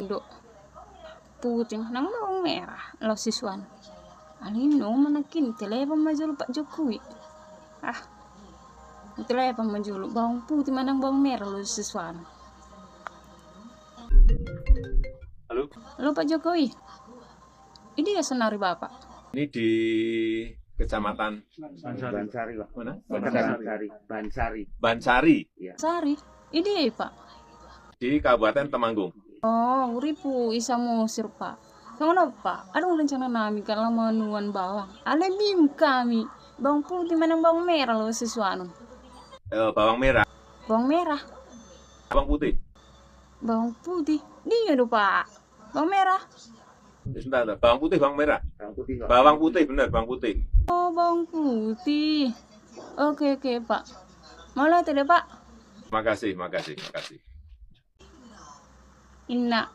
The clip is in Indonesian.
dok putih nang bawang merah lo siswan alino manakin telepon maju Pak Jokowi telepon maju bawang putih manang bawang merah lo siswan. Halo Pak Jokowi, ini ya senari Bapak. Ini di Kecamatan Bansari, Pak. mana? Bansari. Bansari. Sari, ini ya Pak. Di Kabupaten Temanggung. Oh, uripu isa musir Pak. Kenapa Pak? Ada rencana nami kalau manuan bawang. Ada bim kami. Bawang putih mana bawang merah lo siswanu. Bawang merah. Bawang merah, Bawang putih. bawang putih. Dia do Pak. Bawang merah. Sebentar, bawang putih, bawang merah. Putih, Pak. Bawang putih, benar, bawang putih. Oh, bawang putih. Oke Pak. Mau lihat tidak Pak? Makasih. Inna.